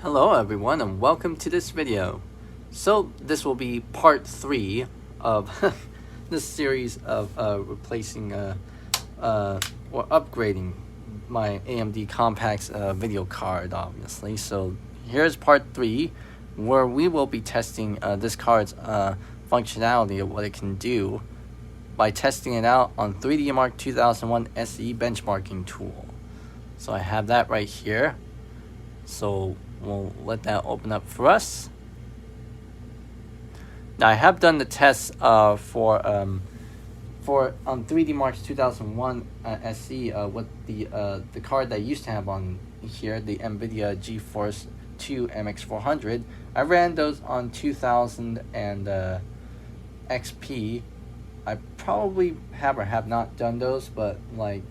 Hello everyone and welcome to this video. So this will be part 3 of this series of replacing or upgrading my AMD Compaq's video card, obviously. So here's part 3 where we will be testing this card's functionality of what it can do by testing it out on 3D Mark 2001 SE benchmarking tool. So I have that right here. So we'll let that open up for us. Now I have done the tests for on 3D Mark's 2001 SE with the card that I used to have on here, the NVIDIA GeForce 2 MX400. I ran those on 2000 and XP. I probably have or have not done those, but like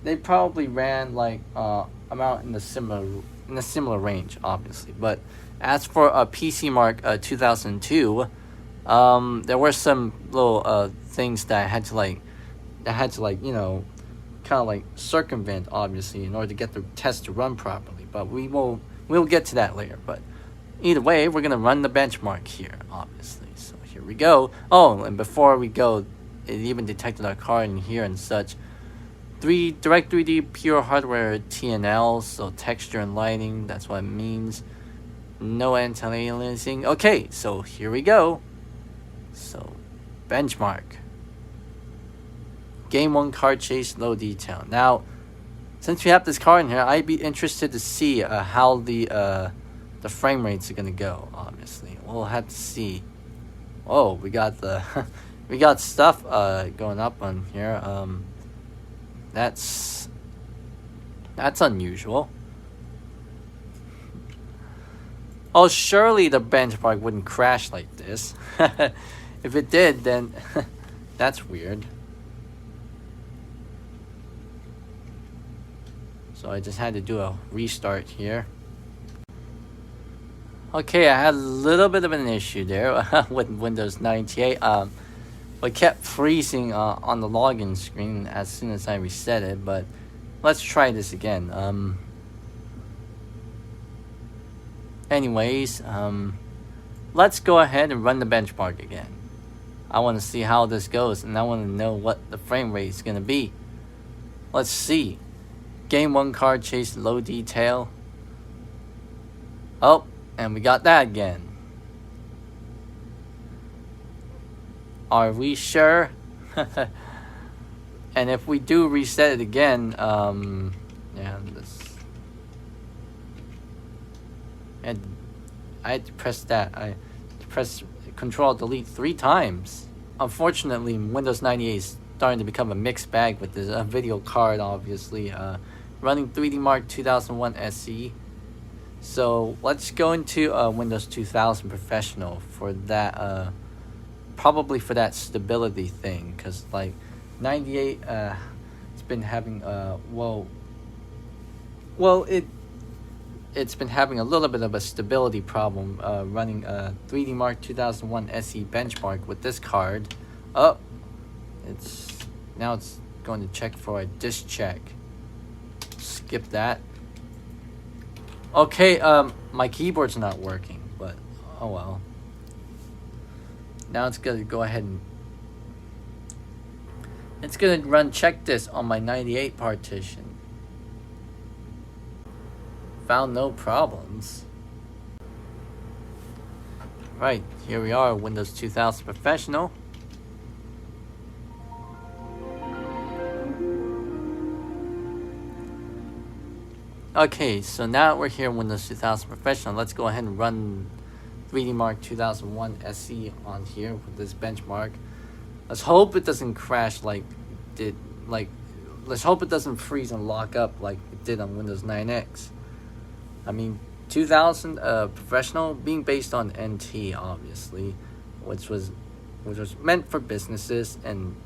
they probably ran like amount in the similar range, obviously. But as for a PC Mark 2002, there were some little things that I had to like you know, kind of like circumvent, obviously, in order to get the test to run properly. But we'll get to that later. But either way, we're gonna run the benchmark here, obviously. So here we go. Oh, and before we go, it even detected our card in here and such. Direct 3D pure hardware TNL, so texture and lighting, that's what it means. No anti-aliasing. Okay, so here we go. So benchmark. Game 1 card chase, low detail. Now, since we have this card in here, I'd be interested to see how the frame rates are gonna go. Obviously, we'll have to see. Oh, we got the we got stuff going up on here. That's unusual. Oh, surely the benchmark wouldn't crash like this. If it did, then that's weird. So I just had to do a restart here. Okay, I had a little bit of an issue there with Windows 98. It kept freezing on the login screen as soon as I reset it, but let's try this again. Anyways, let's go ahead and run the benchmark again. I want to see how this goes, and I want to know what the frame rate is going to be. Let's see. Game 1 card chase, low detail. Oh, and we got that again. Are we sure? And if we do reset it again, yeah, I had to press that. I press Control Delete 3 times. Unfortunately, Windows 98 is starting to become a mixed bag with this video card, obviously. Running 3D Mark 2001 SE. So let's go into Windows 2000 Professional for that. Probably for that stability thing, because like 98 it's been having it's been having a little bit of a stability problem running 3D Mark 2001 SE benchmark with this card. Oh, it's going to check for a disk check. Skip that. Okay, my keyboard's not working, but oh well. Now it's going to go ahead and it's going to run check this on my 98 partition. Found no problems. Right, here we are, Windows 2000 Professional. Okay, so now we're here in Windows 2000 Professional. Let's go ahead and run 3D Mark 2001 SE on here with this benchmark. Let's hope it doesn't crash let's hope it doesn't freeze and lock up like it did on Windows 9X. I mean, 2000 Professional being based on NT, obviously, which was meant for businesses and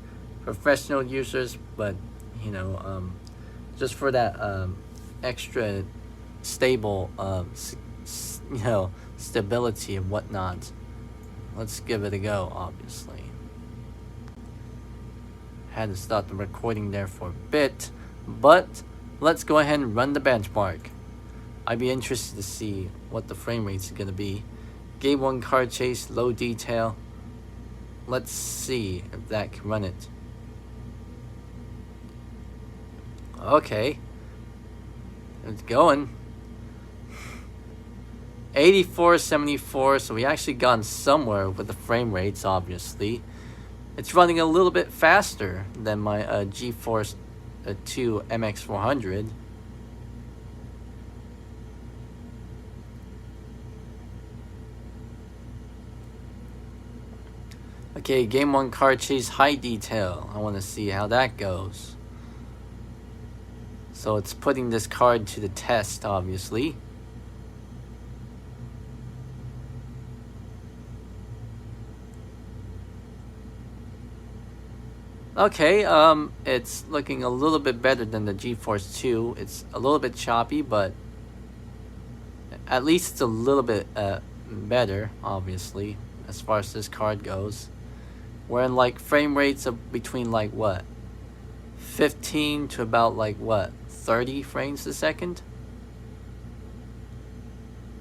professional users, but you know, just for that extra stable you know, stability and whatnot. Let's give it a go, obviously. Had to stop the recording there for a bit, but let's go ahead and run the benchmark. I'd be interested to see what the frame rate's gonna be. Game 1 car chase, low detail. Let's see if that can run it. Okay. It's going. 8474, so we actually gone somewhere with the frame rates, obviously. It's running a little bit faster than my GeForce 2 MX400. Okay, Game 1 car chase, high detail. I want to see how that goes. So it's putting this card to the test, obviously. Okay, it's looking a little bit better than the GeForce 2. It's a little bit choppy, but at least it's a little bit better, obviously, as far as this card goes. We're in like frame rates of between like what? 15 to about like what? 30 frames a second?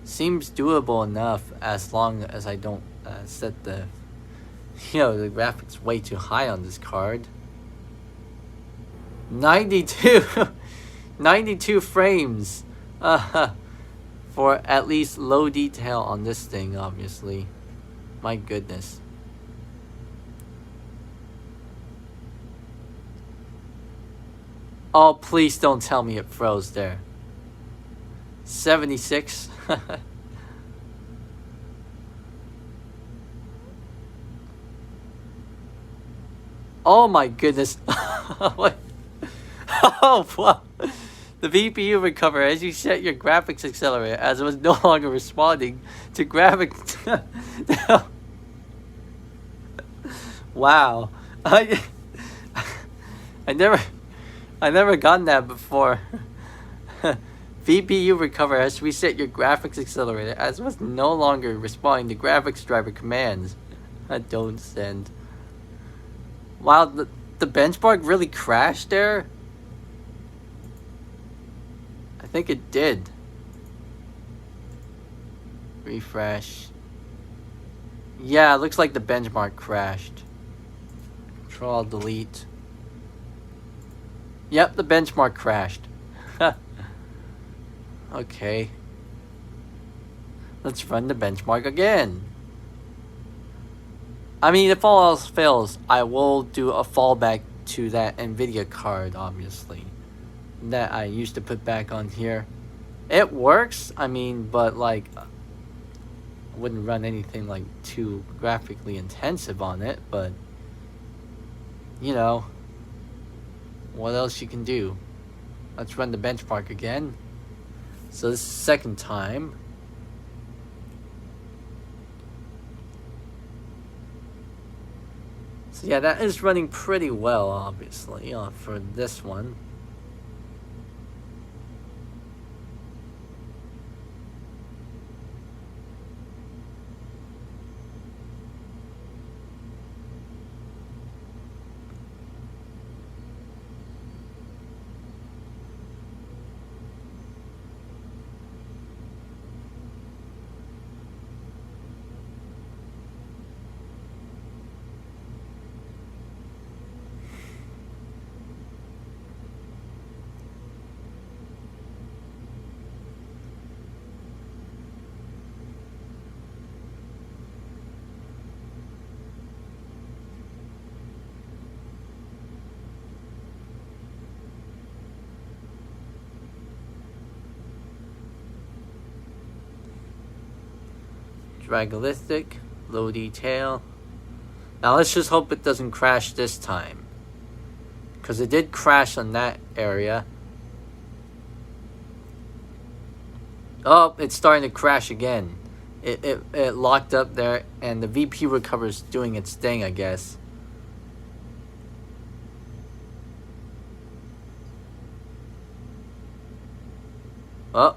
Seems doable enough as long as I don't set the the graphics way too high on this card. 92 92 frames for at least low detail on this thing, obviously. My goodness. Oh, please don't tell me it froze there. 76. Oh my goodness. What? Oh, wow. The VPU recovered as you set your graphics accelerator as it was no longer responding to graphics. Wow. I never gotten that before. VPU recover has reset your graphics accelerator as it was no longer responding to graphics driver commands. Don't send. Wow, the benchmark really crashed there? I think it did. Refresh. Yeah, it looks like the benchmark crashed. Control delete. Yep, the benchmark crashed. Okay. Let's run the benchmark again. I mean, if all else fails, I will do a fallback to that NVIDIA card, obviously, that I used to put back on here. It works, I mean, but like, I wouldn't run anything like too graphically intensive on it, but you know, what else you can do? Let's run the benchmark again. So this is the second time. So yeah, that is running pretty well, obviously, for this one. Dragolithic, low detail. Now let's just hope it doesn't crash this time, because it did crash on that area. Oh, it's starting to crash again. It locked up there, and the VP recover's doing its thing, I guess. Oh,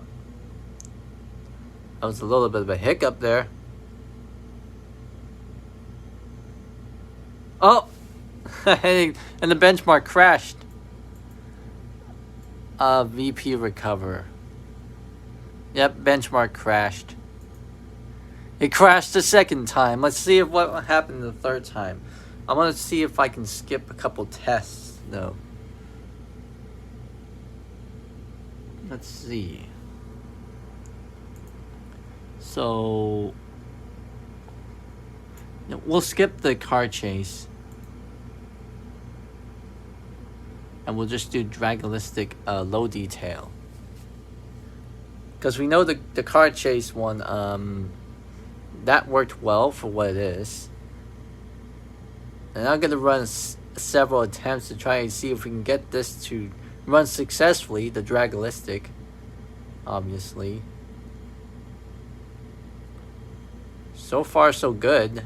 that was a little bit of a hiccup there. Oh, and the benchmark crashed. VP recover. Yep, benchmark crashed. It crashed the second time. Let's see if what happened the third time. I'm gonna see if I can skip a couple tests though. Let's see. So we'll skip the car chase. And we'll just do Dragalistic low detail. Because we know the car chase one, that worked well for what it is. And I'm going to run several attempts to try and see if we can get this to run successfully, the Dragalistic, obviously. So far, so good.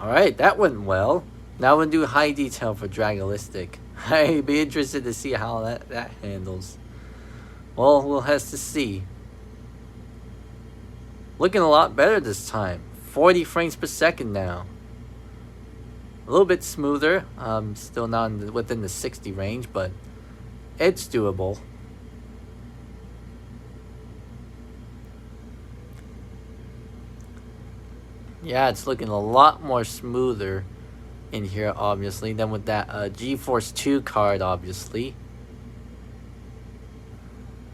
Alright, that went well. Now we'll do high detail for Dragalistic. I'd be interested to see how that handles. Well, we'll have to see. Looking a lot better this time. 40 frames per second now. A little bit smoother. Still not within the 60 range, but it's doable. Yeah, it's looking a lot more smoother in here, obviously, than with that GeForce 2 card, obviously.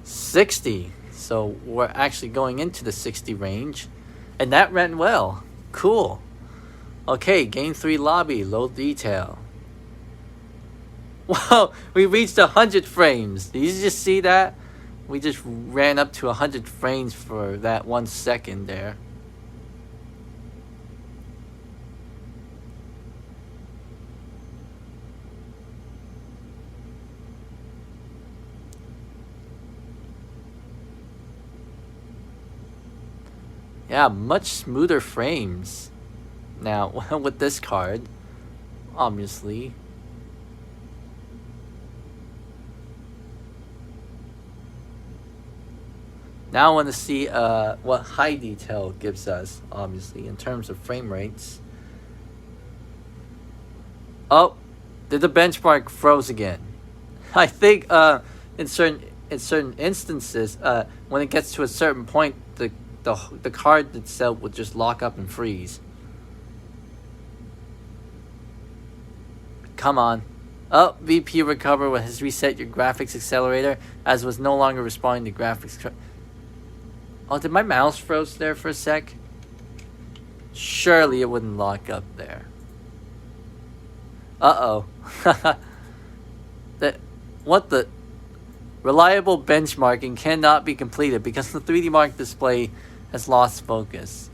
60. So we're actually going into the 60 range. And that ran well. Cool. Okay, Game 3 lobby, low detail. Wow, we reached 100 frames. Did you just see that? We just ran up to 100 frames for that 1 second there. Yeah, much smoother frames now with this card, obviously. Now I want to see what high detail gives us, obviously, in terms of frame rates. Oh, did the benchmark froze again? I think in certain instances, when it gets to a certain point, the card itself would just lock up and freeze. Come on. Oh, VP Recover has reset your graphics accelerator as was no longer responding to graphics. Oh, did my mouse froze there for a sec? Surely it wouldn't lock up there. Uh-oh. What the? Reliable benchmarking cannot be completed because the 3D Mark display has lost focus.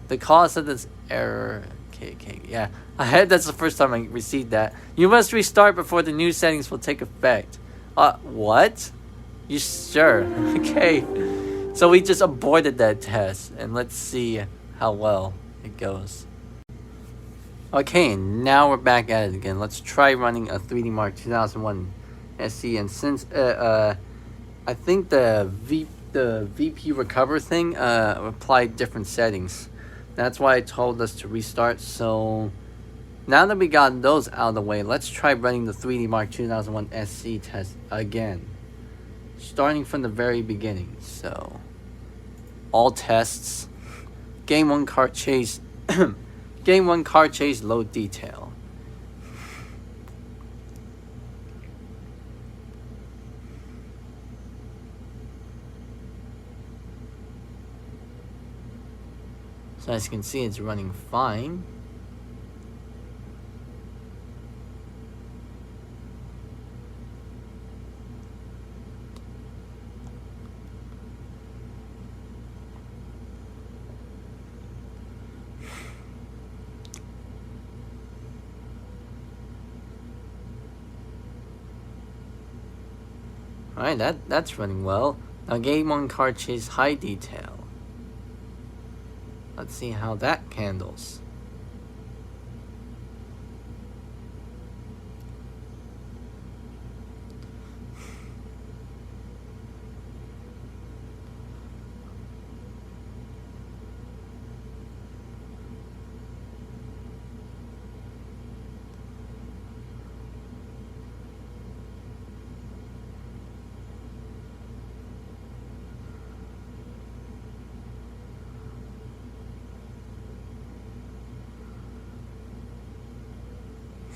The cause of this error... Okay, yeah. That's the first time I received that. You must restart before the new settings will take effect. What? You sure? Okay. So we just aborted that test, and let's see how well it goes. Okay, now we're back at it again. Let's try running a 3D Mark 2001 SE, and since I think the VP Recover thing applied different settings. That's why I told us to restart. So now that we got those out of the way, let's try running the 3D Mark 2001 SE test again, starting from the very beginning. So all tests, game 1 car chase, game 1 car chase low detail. So as you can see, it's running fine. Alright, that's running well. Now game 1 car chase high detail. Let's see how that handles.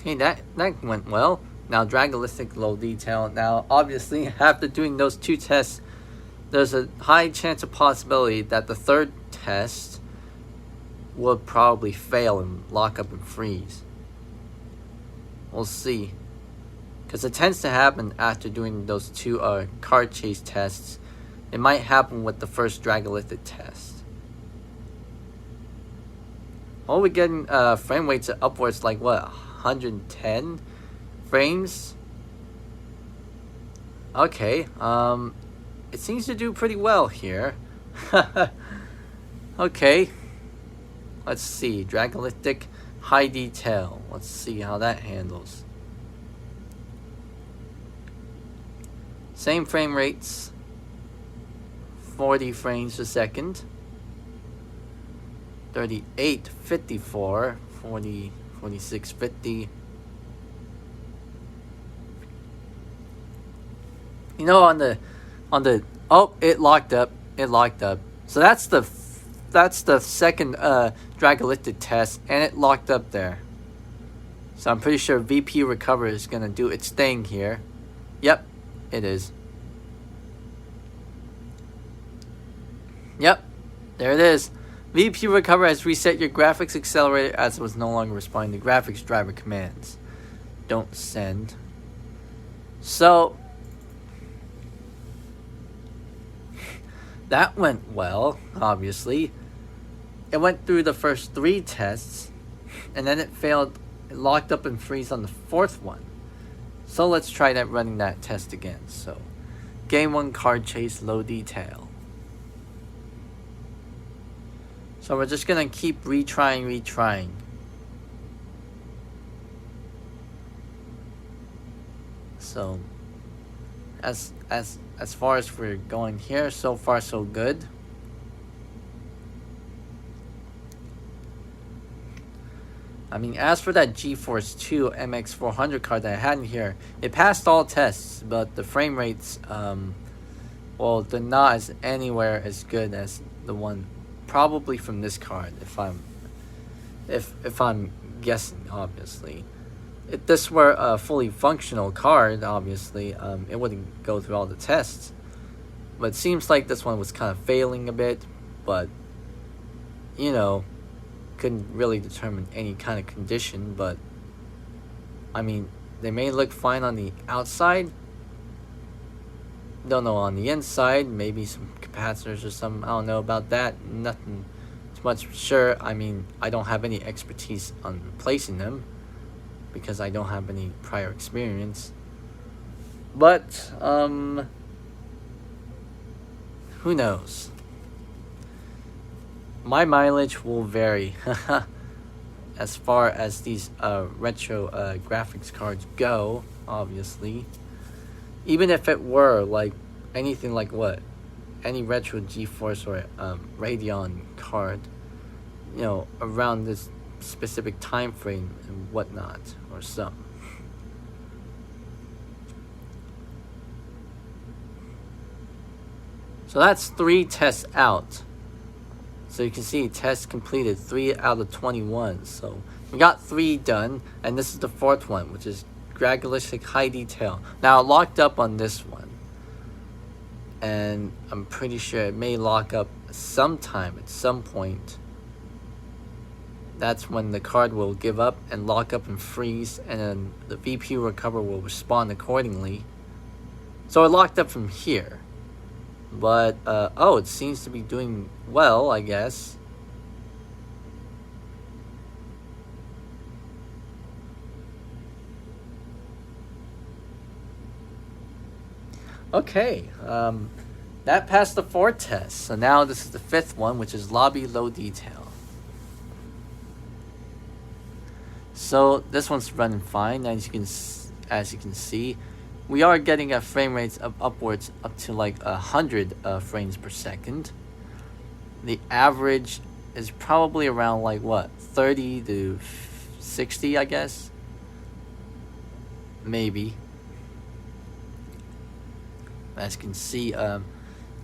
Okay, that went well. Now Dragalistic low detail. Now obviously after doing those 2 tests, there's a high chance of possibility that the 3rd test will probably fail and lock up and freeze. We'll see. Because it tends to happen after doing those 2 card chase tests. It might happen with the first Dragolithic test. Well, we're getting frame rates upwards like what, 110 frames? Okay, it seems to do pretty well here. Okay, let's see, Dragolithic high detail. Let's see how that handles. Same frame rates, 40 frames a second. 38, 54, 40, 46, 50. You know, on the oh, it locked up. So that's the 2nd Dragolithic test, and it locked up there. So I'm pretty sure VP Recover is gonna do its thing here. Yep, it is. Yep, there it is. VP Recover has reset your graphics accelerator as it was no longer responding to graphics driver commands. Don't send. So that went well, obviously. It went through the first 3 tests, and then it failed. It locked up and freeze on the 4th one. So let's try that, running that test again. So, game 1 card chase low detail. So we're just gonna keep retrying. So, as far as we're going here, so far so good. I mean, as for that GeForce 2 MX400 card that I had in here, it passed all tests, but the frame rates, well, they're not as anywhere as good as the one probably from this card, if I'm guessing, obviously. If this were a fully functional card, obviously, it wouldn't go through all the tests. But it seems like this one was kind of failing a bit, but, you know, couldn't really determine any kind of condition. But, I mean, they may look fine on the outside. Don't know on the inside, maybe some capacitors or something. I don't know about that. Nothing too much sure. I mean, I don't have any expertise on replacing them because I don't have any prior experience. But who knows? My mileage will vary as far as these retro graphics cards go, obviously. Even if it were like anything like what? Any retro GeForce or Radeon card, you know, around this specific time frame and whatnot, or some. So that's 3 tests out. So you can see tests completed 3 out of 21. So we got 3 done, and this is the 4th one, which is Dragolithic high detail. Now it locked up on this one, and I'm pretty sure it may lock up sometime at some point. That's when the card will give up and lock up and freeze, and then the VP Recover will respond accordingly. So it locked up from here, but oh, it seems to be doing well, I guess. Okay, that passed the 4th test. So now this is the 5th one, which is lobby low detail. So this one's running fine. As you can see, we are getting a frame rates of upwards up to like 100 frames per second. The average is probably around like what, 30 to 60, I guess. Maybe. As you can see, the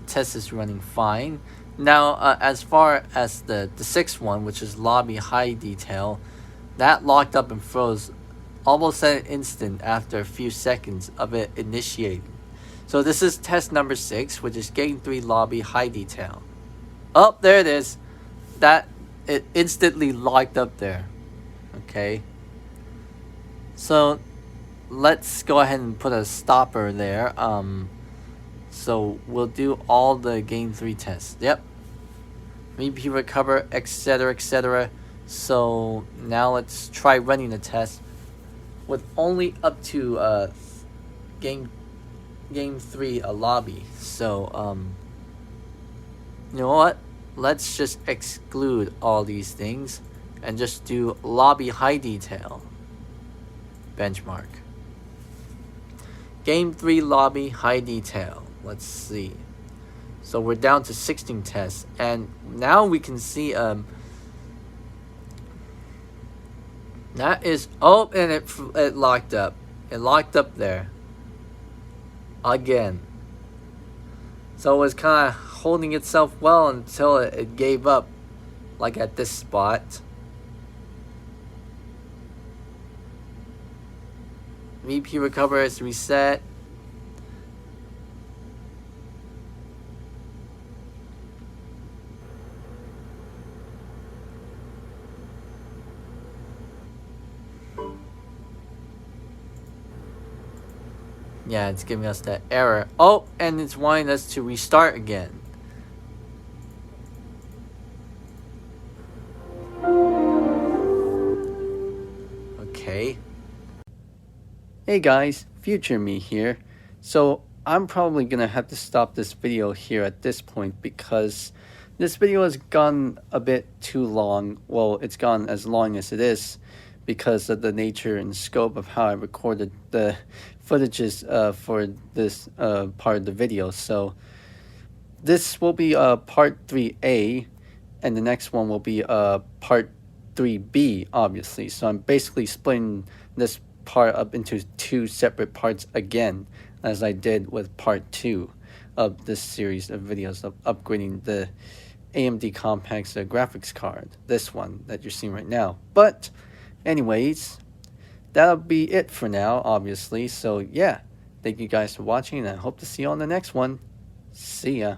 test is running fine. Now, as far as the 6th one, which is lobby high detail, that locked up and froze almost at an instant after a few seconds of it initiating. So this is test number 6, which is Game 3 Lobby High Detail. Oh, there it is. That it instantly locked up there. Okay. So let's go ahead and put a stopper there. So we'll do all the Game 3 tests. Yep. VP recover, etc., etc. So now let's try running the test with only up to game 3 lobby. So you know what? Let's just exclude all these things and just do lobby high detail benchmark. Game 3 lobby high detail. Let's see. So we're down to 16 tests, and now we can see that is, oh, and it locked up. It locked up there again. So it was kind of holding itself well until it gave up, like at this spot. VP recover is reset. Yeah, it's giving us that error. Oh, and it's wanting us to restart again. Okay. Hey guys, future me here. So I'm probably gonna have to stop this video here at this point because this video has gone a bit too long. Well, it's gone as long as it is because of the nature and scope of how I recorded the footages for this part of the video. So this will be part 3A, and the next one will be part 3B, obviously. So I'm basically splitting this part up into 2 separate parts again, as I did with part 2 of this series of videos of upgrading the AMD Compaq's graphics card, this one that you're seeing right now. But anyways, that'll be it for now, obviously. So yeah, thank you guys for watching, and I hope to see you on the next one. See ya.